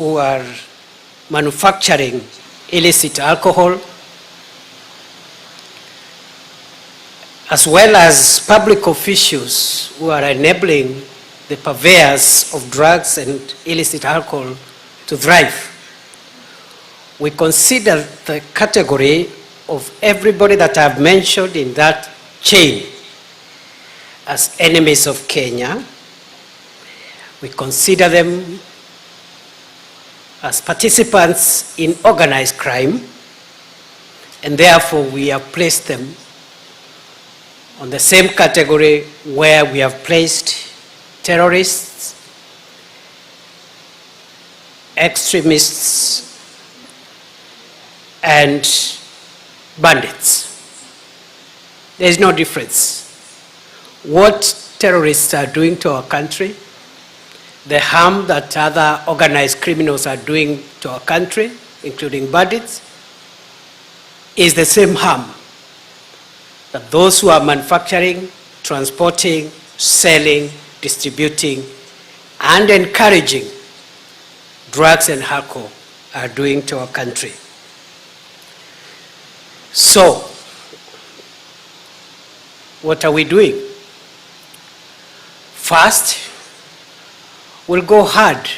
who are manufacturing illicit alcohol, as well as public officials who are enabling the purveyors of drugs and illicit alcohol to thrive. We consider the category of everybody that I've mentioned in that chain as enemies of Kenya. We consider them as participants in organized crime, and therefore we have placed them on the same category where we have placed terrorists, extremists, and bandits. There is no difference. What terrorists are doing to our country, the harm that other organized criminals are doing to our country, including bandits, is the same harm that those who are manufacturing, transporting, selling, distributing, and encouraging drugs and alcohol are doing to our country. So, what are we doing? First, we'll go hard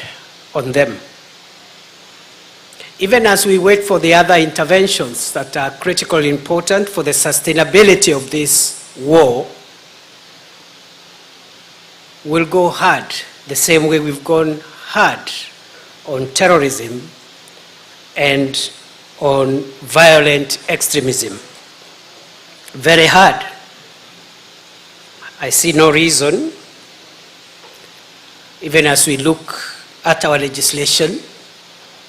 on them. Even as we wait for the other interventions that are critically important for the sustainability of this war, we'll go hard the same way we've gone hard on terrorism and on violent extremism. Very hard. I see no reason, even as we look at our legislation,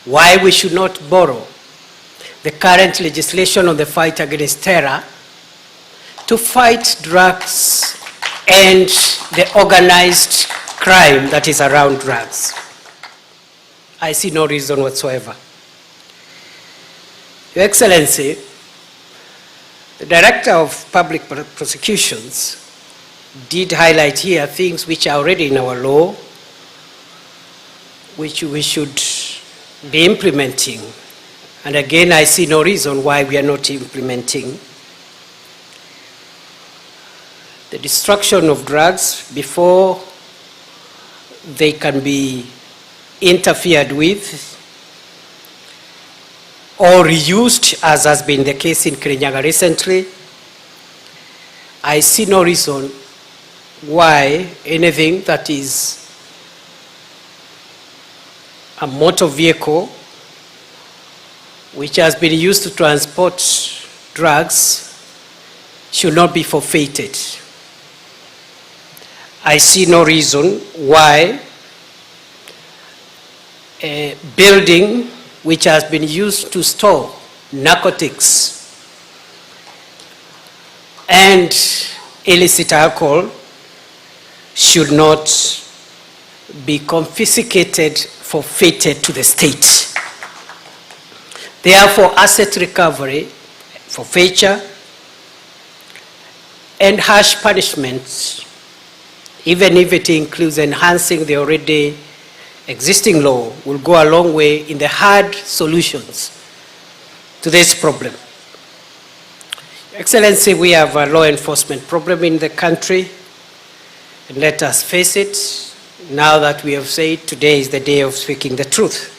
why we should not borrow the current legislation on the fight against terror to fight drugs and the organized crime that is around drugs. I see no reason whatsoever. Your Excellency, the Director of Public Prosecutions did highlight here things which are already in our law, which we should be implementing. And again, I see no reason why we are not implementing. The destruction of drugs before they can be interfered with or reused, as has been the case in Kirinyaga recently, I see no reason why anything that is a motor vehicle which has been used to transport drugs should not be forfeited. I see no reason why a building which has been used to store narcotics and illicit alcohol should not be confiscated, forfeited to the state. Therefore, asset recovery, forfeiture, and harsh punishments, even if it includes enhancing the already existing law, will go a long way in the hard solutions to this problem. Excellency, we have a law enforcement problem in the country, and let us face it. Now that we have said today is the day of speaking the truth.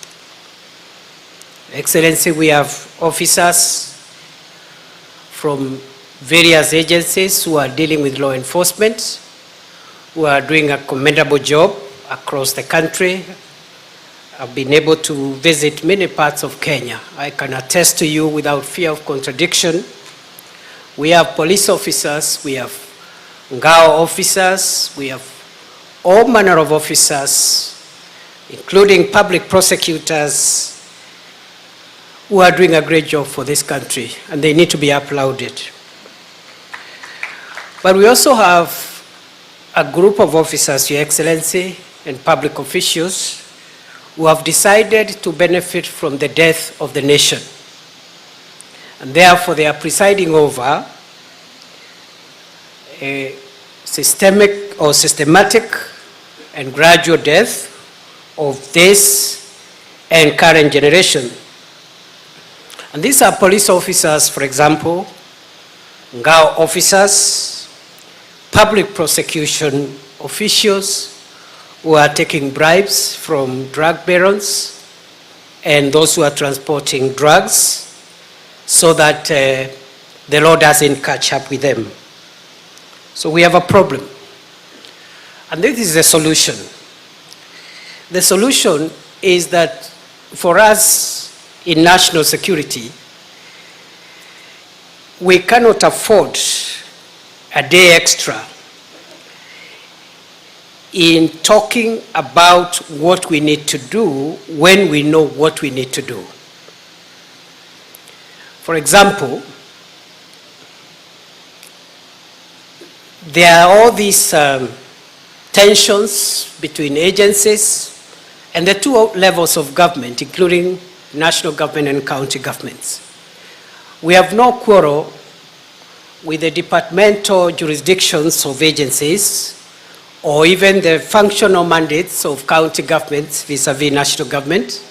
Excellency, we have officers from various agencies who are dealing with law enforcement, who are doing a commendable job across the country. I've been able to visit many parts of Kenya. I can attest to you without fear of contradiction. We have police officers, we have ngao officers, we have all manner of officers, including public prosecutors, who are doing a great job for this country, and they need to be applauded. But we also have a group of officers, Your Excellency, and public officials who have decided to benefit from the death of the nation. And therefore, they are presiding over a systematic and gradual death of this and current generation. And these are police officers, for example, Ngao officers, public prosecution officials who are taking bribes from drug barons and those who are transporting drugs so that the law doesn't catch up with them. So we have a problem. And this is the solution. The solution is that for us in national security, we cannot afford a day extra in talking about what we need to do when we know what we need to do. For example, there are all these tensions between agencies and the two levels of government, including national government and county governments. We have no quarrel with the departmental jurisdictions of agencies or even the functional mandates of county governments vis-à-vis national government.